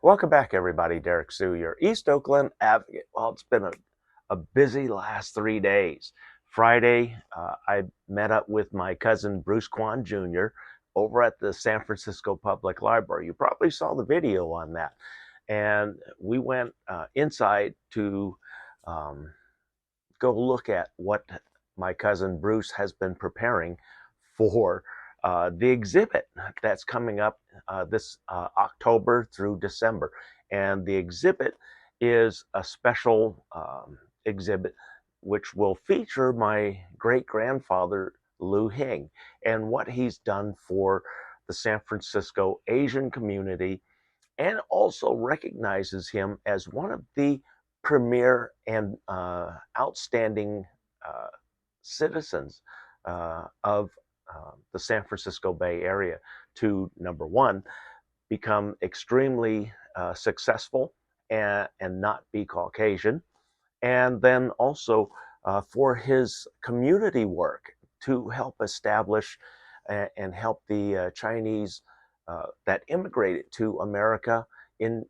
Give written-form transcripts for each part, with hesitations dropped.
Welcome back, everybody. Derrick Sue, your East Oakland advocate. Well, it's been a busy last 3 days. Friday, I met up with my cousin Bruce Kwan Jr. over at the San Francisco Public Library. You probably saw the video on that. And we went inside to um, go look at what my cousin Bruce has been preparing for the exhibit that's coming up this October through December. And the exhibit is a special exhibit which will feature my great grandfather, Lew Hing, and what he's done for the San Francisco Asian community, and also recognizes him as one of the premier and outstanding uh, citizens of the San Francisco Bay Area to, number one, become extremely successful and not be Caucasian, and then also for his community work to help establish and help the Chinese that immigrated to America in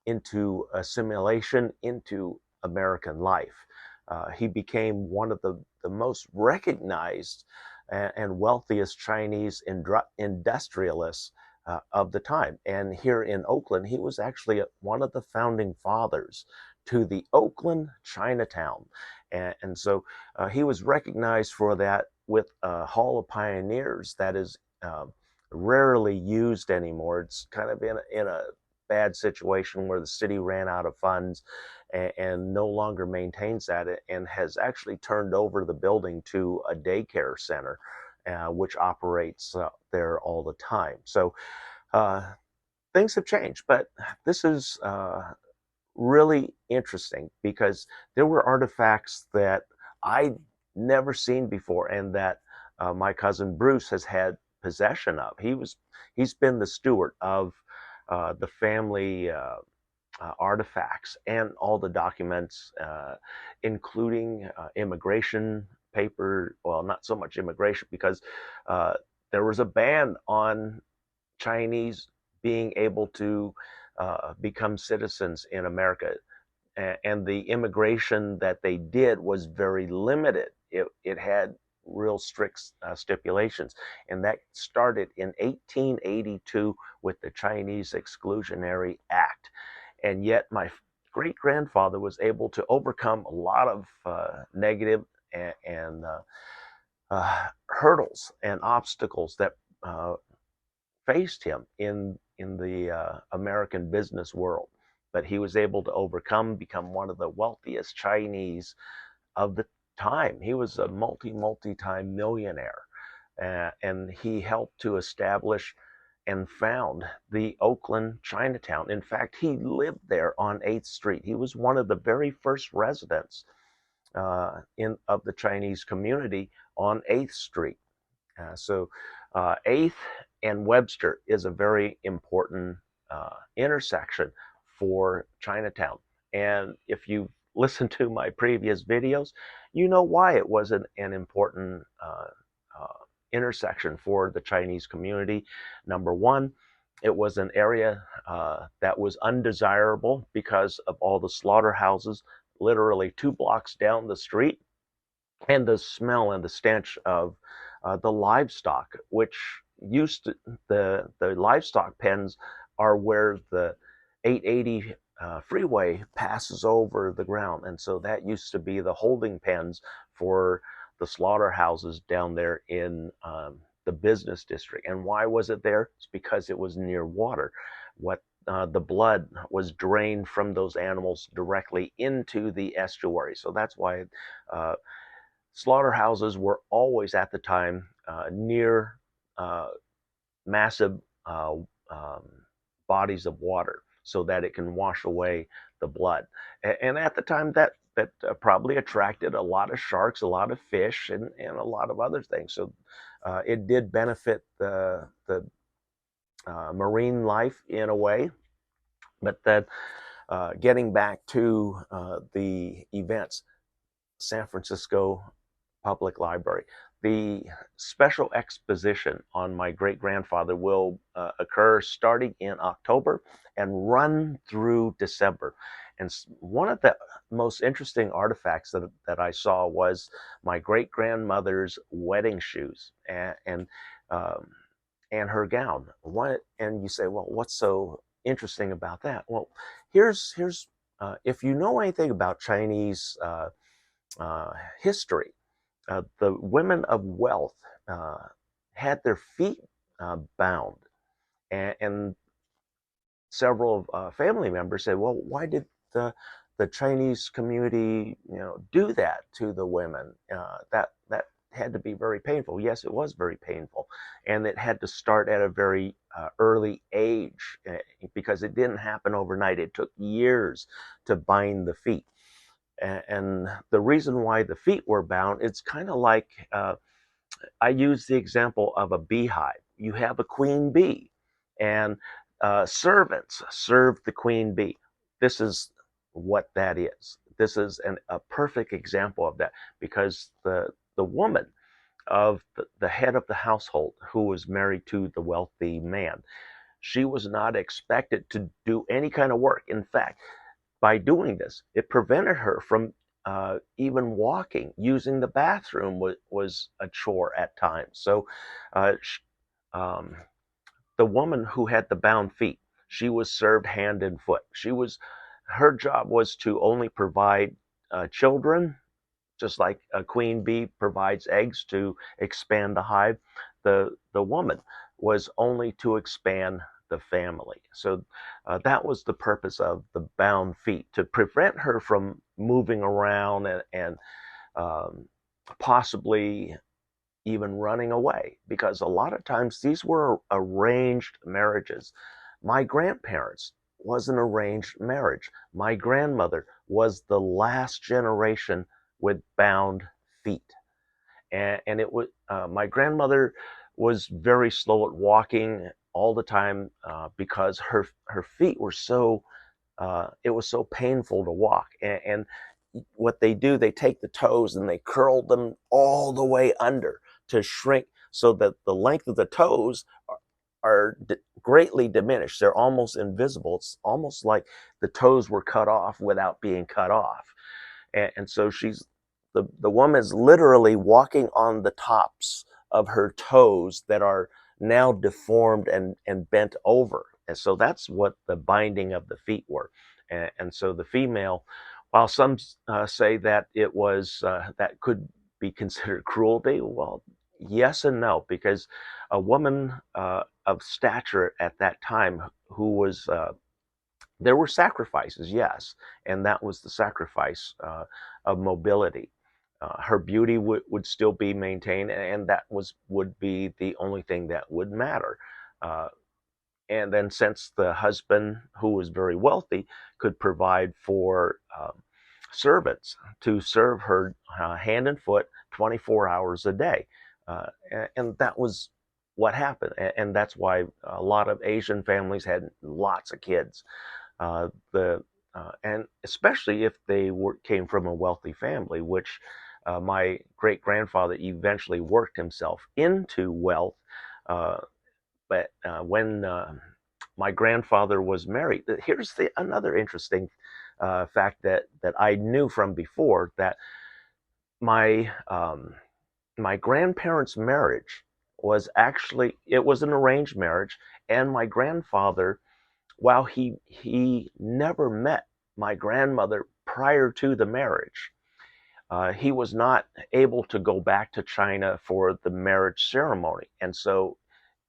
into assimilation into American life. He became one of the most recognized and wealthiest Chinese industrialists of the time. And here in Oakland, he was actually one of the founding fathers to the Oakland Chinatown. And so he was recognized for that with a Hall of Pioneers that is rarely used anymore. It's kind of in a bad situation where the city ran out of funds and no longer maintains that, and has actually turned over the building to a daycare center, which operates there all the time. So uh, things have changed, but this is really interesting because there were artifacts that I'd never seen before, and that my cousin Bruce has had possession of. He's been the steward of the family artifacts and all the documents, including immigration paper. Well, not so much immigration, because uh, there was a ban on Chinese being able to become citizens in America, and the immigration that they did was very limited. It had real strict stipulations, and that started in 1882 with the Chinese Exclusionary Act. And yet, my great grandfather was able to overcome a lot of negative and hurdles and obstacles that faced him in the American business world. But he was able to overcome, become one of the wealthiest Chinese of the time. He was a multi-time millionaire, and he helped to establish and found the Oakland Chinatown. In fact, he lived there on 8th Street. He was one of the very first residents in of the Chinese community on 8th Street. So 8th and Webster is a very important intersection for Chinatown. And if you listen to my previous videos, you know why it was an important uh, intersection for the Chinese community. Number one, it was an area that was undesirable because of all the slaughterhouses literally 2 blocks down the street, and the smell and the stench of the livestock, which used to, the livestock pens are where the 880 freeway passes over the ground, and so that used to be the holding pens for the slaughterhouses down there in the business district. And why was it there? It's because it was near water. What the blood was drained from those animals directly into the estuary. So that's why uh, slaughterhouses were always at the time near uh, massive um, bodies of water so that it can wash away the blood. And at the time, that probably attracted a lot of sharks, a lot of fish, and a lot of other things. So it did benefit the marine life in a way. But then getting back to the events, San Francisco Public Library. the special exposition on my great-grandfather will occur starting in October and run through December. And one of the most interesting artifacts that I saw was my great-grandmother's wedding shoes um, and her gown. And you say, well, what's so interesting about that? Well, here's if you know anything about Chinese uh, history, the women of wealth uh, had their feet bound, and several family members said, "Well, why did the Chinese community, do that to the women? That had to be very painful." Yes, it was very painful, and it had to start at a very early age because it didn't happen overnight. It took years to bind the feet. And the reason why the feet were bound, it's kind of like I use the example of a beehive. You have a queen bee, and servants serve the queen bee. This is what that is. This is a perfect example of that, because the woman of the head of the household, who was married to the wealthy man, she was not expected to do any kind of work. In fact, by doing this, it prevented her from even walking. Using the bathroom was a chore at times. So, uh, sh- um, the woman who had the bound feet, she was served hand and foot. Her job was to only provide children, just like a queen bee provides eggs to expand the hive. The woman was only to expand the family. So that was the purpose of the bound feet, to prevent her from moving around and um, possibly even running away, because a lot of times these were arranged marriages. My grandparents was an arranged marriage. My grandmother was the last generation with bound feet. And it was my grandmother was very slow at walking all the time because her feet were so it was so painful to walk. And what they do, they take the toes and they curl them all the way under to shrink, so that the length of the toes are greatly diminished. They're almost invisible. It's almost like the toes were cut off without being cut off. And so the woman is literally walking on the tops of her toes that are now deformed and bent over. And so that's what the binding of the feet were. And so the female, while some say that it was that could be considered cruelty, well, yes and no, because a woman of stature at that time, who was there were sacrifices, yes, and that was the sacrifice of mobility. Her beauty would still be maintained, and that would be the only thing that would matter. Uh, and then, since the husband, who was very wealthy, could provide for servants to serve her hand and foot 24 hours a day, and that was what happened. And that's why a lot of Asian families had lots of kids. The And especially if they came from a wealthy family, which my great grandfather eventually worked himself into wealth. Uh, but when my grandfather was married, here's another interesting fact that I knew from before, that my my grandparents' marriage was actually, it was an arranged marriage, and my grandfather, while he never met my grandmother prior to the marriage, he was not able to go back to China for the marriage ceremony. And so,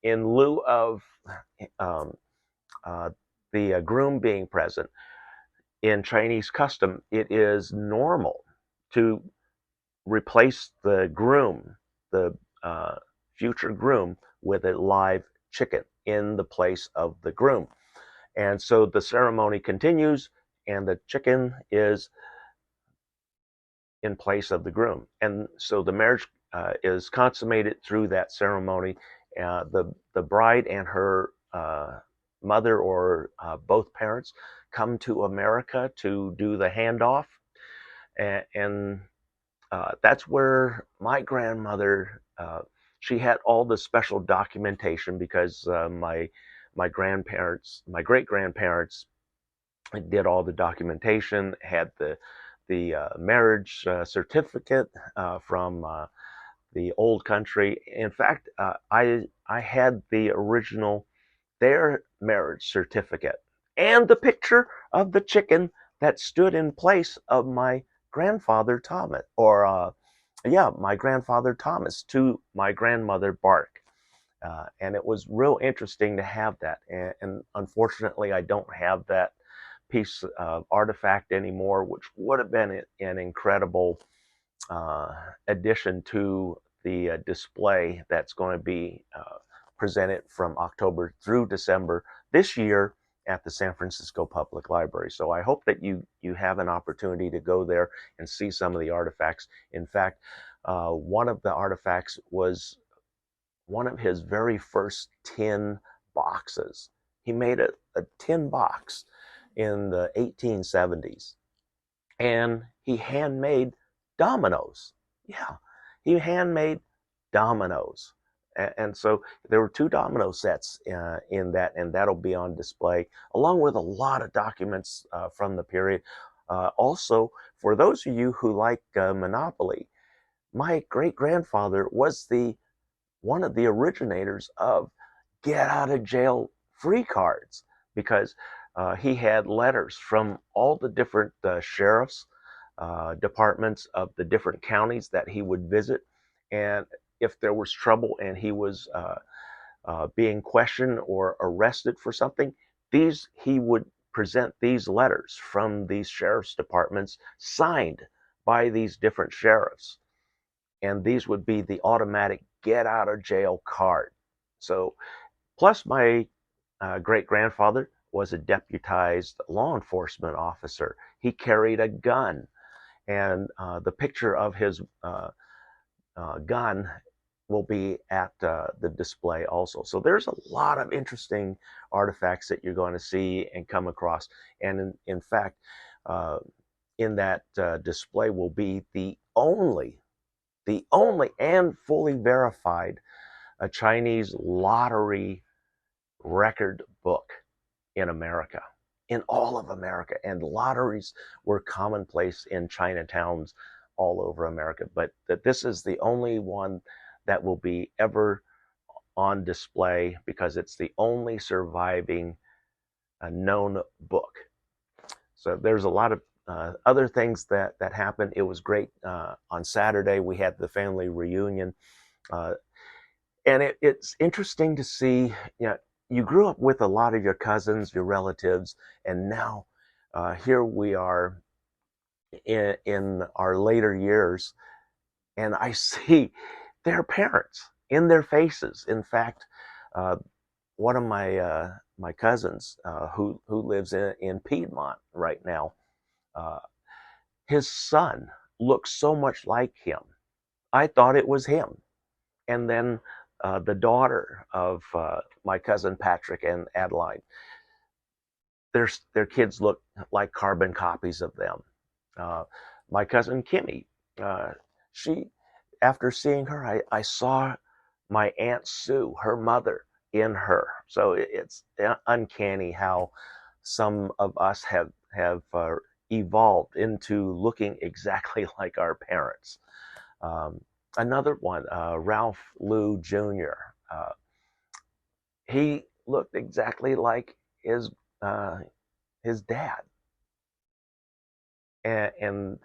in lieu of um, uh, the groom being present, in Chinese custom, it is normal to replace the groom, the uh, future groom, with a live chicken in the place of the groom. And so the ceremony continues, and the chicken is in place of the groom. And so the marriage is consummated through that ceremony. The bride and her mother, or both parents, come to America to do the handoff. And that's where my grandmother She had all the special documentation because my grandparents, my great grandparents, did all the documentation, had the marriage certificate from the old country. In fact, I had the original their marriage certificate and the picture of the chicken that stood in place of my grandfather Thomas, or yeah, my grandfather Thomas to my grandmother Bark. And it was real interesting to have that. And unfortunately, I don't have that piece of artifact anymore, which would have been an incredible uh, addition to the display that's going to be presented from October through December this year at the San Francisco Public Library. So I hope that you have an opportunity to go there and see some of the artifacts. In fact, one of the artifacts was one of his very first tin boxes. He made a tin box in the 1870s, and he handmade dominoes. Yeah, he handmade dominoes. And so there were two domino sets in that, and that'll be on display, along with a lot of documents from the period. Also, for those of you who like Monopoly, my great grandfather was the one of the originators of get out of jail free cards, because he had letters from all the different sheriffs departments of the different counties that he would visit. And if there was trouble and he was being questioned or arrested for something, these he would present these letters from these sheriff's departments signed by these different sheriffs, and these would be the automatic get out of jail card. So, plus my great grandfather was a deputized law enforcement officer. He carried a gun, and the picture of his gun will be at the display also. So there's a lot of interesting artifacts that you're going to see and come across. And in fact, uh, in that display will be the only and fully verified Chinese lottery record book in America, in all of America. And lotteries were commonplace in Chinatowns all over America. But that this is the only one that will be ever on display because it's the only surviving known book. So there's a lot of other things that happened. It was great. On Saturday, we had the family reunion. Uh, and it's interesting to see, you know, you grew up with a lot of your cousins, your relatives, and now here we are in our later years, and I see their parents in their faces. In fact, uh, one of my cousins who lives in Piedmont right now, uh, his son looks so much like him. I thought it was him. And then the daughter of my cousin Patrick and Adeline, their kids look like carbon copies of them. Uh, my cousin Kimmy, she, after seeing her, I saw my Aunt Sue, her mother, in her. So it's uncanny how some of us have evolved into looking exactly like our parents. Um, Another one, Ralph Lew Jr. He looked exactly like uh, his dad, and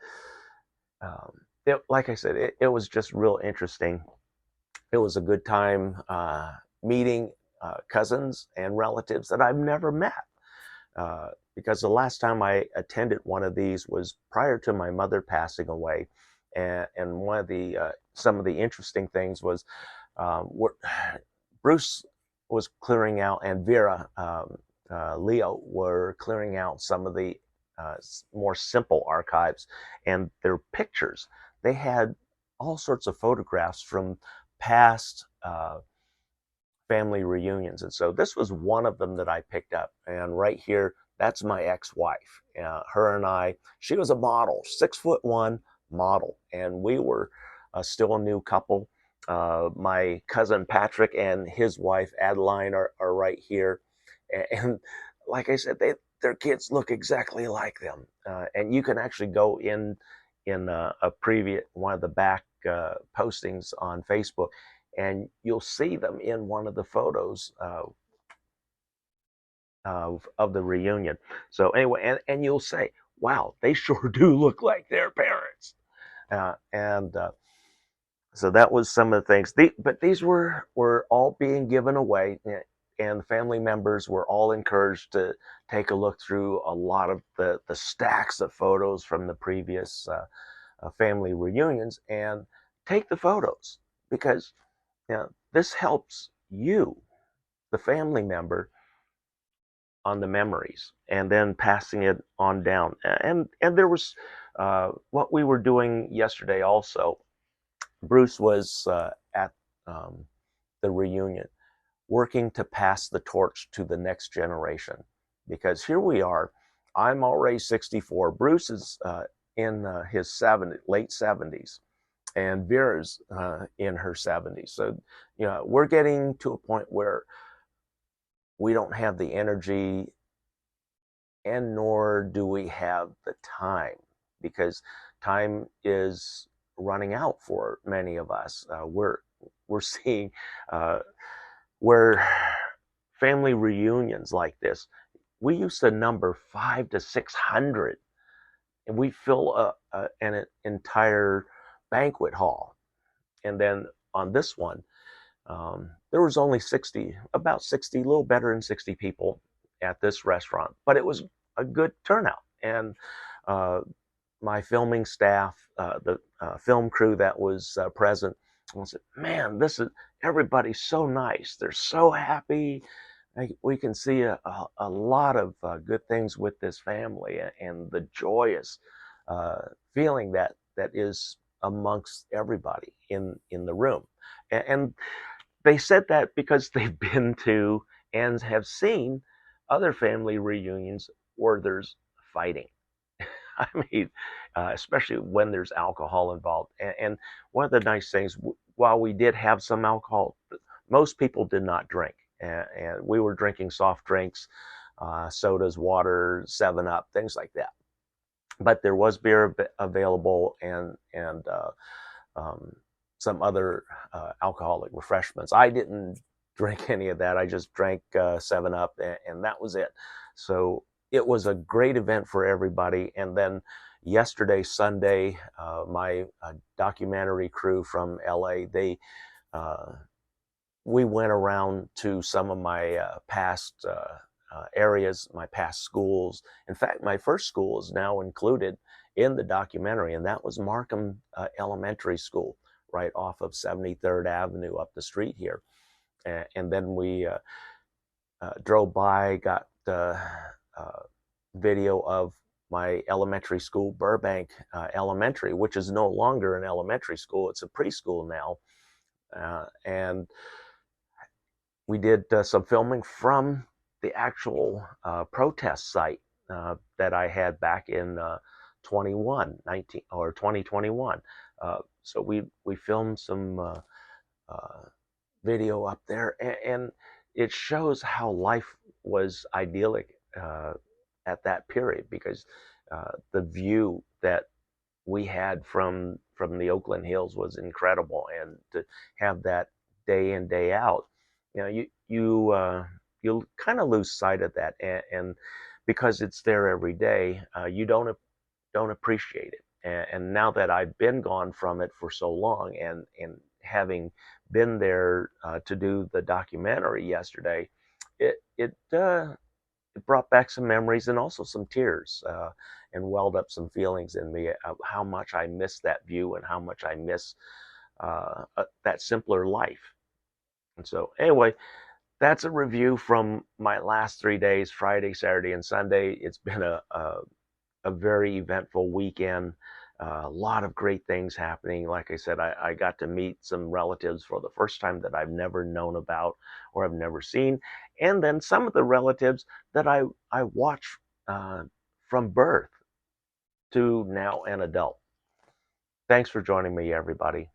like I said, it was just real interesting. It was a good time meeting cousins and relatives that I've never met. Because the last time I attended one of these was prior to my mother passing away, and one of the some of the interesting things was Bruce was clearing out, and Vera, Leo were clearing out some of the more simple archives, and their pictures. They had all sorts of photographs from past family reunions. And so this was one of them that I picked up. And right here, that's my ex-wife. Her and I, she was a model, 6'1" model. And we were still a new couple. My cousin Patrick and his wife Adeline are right here, and like I said, their kids look exactly like them. And you can actually go in a previous one of the back postings on Facebook, and you'll see them in one of the photos of the reunion. So anyway, and you'll say, "Wow, they sure do look like their parents." And So that was some of the things. But these were all being given away, and the family members were all encouraged to take a look through a lot of the stacks of photos from the previous family reunions and take the photos, because this helps you, the family member, on the memories, and then passing it on down. And there was what we were doing yesterday also. Bruce was at um, the reunion, working to pass the torch to the next generation. Because here we are, I'm already 64. Bruce is in his late 70s, and Vera's in her 70s. So, we're getting to a point where we don't have the energy, and nor do we have the time, because time is running out for many of us. We're seeing uh, where family reunions like this, we used to number 500 to 600, and we fill an entire banquet hall. And then on this one, there was only about 60, a little better than 60 people at this restaurant, but it was a good turnout. And uh, my filming staff, the film crew that was present, I said, "Man, everybody's so nice. They're so happy. We can see a lot of good things with this family, and the joyous feeling that is amongst everybody in the room." And they said that because they've been to and have seen other family reunions where there's fighting. I mean, especially when there's alcohol involved. And one of the nice things, while we did have some alcohol, most people did not drink. And we were drinking soft drinks, sodas, water, 7 Up, things like that. But there was beer available, and um, some other alcoholic refreshments. I didn't drink any of that. I just drank 7 Up, and that was it. So it was a great event for everybody. And then yesterday, Sunday, my documentary crew from LA, uh, we went around to some of my past areas, my past schools. In fact, my first school is now included in the documentary, and that was Markham Elementary School, right off of 73rd Avenue up the street here. And then we drove by, got video of my elementary school, Burbank Elementary, which is no longer an elementary school, it's a preschool now. And we did some filming from the actual protest site that I had back in 2021. So we filmed some video up there, and it shows how life was idyllic at that period, because the view that we had from the Oakland Hills was incredible, and to have that day in day out, you'll kind of lose sight of that, and because it's there every day, you don't appreciate it. And now that I've been gone from it for so long, and having been there to do the documentary yesterday, it brought back some memories and also some tears, and welled up some feelings in me of how much I miss that view, and how much I miss that simpler life. And so, anyway, that's a review from my last 3 days, Friday, Saturday, and Sunday. It's been a very eventful weekend. A lot of great things happening. Like I said, I got to meet some relatives for the first time that I've never known about or I've never seen. And then some of the relatives that I watched from birth to now an adult. Thanks for joining me, everybody.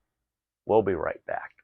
We'll be right back.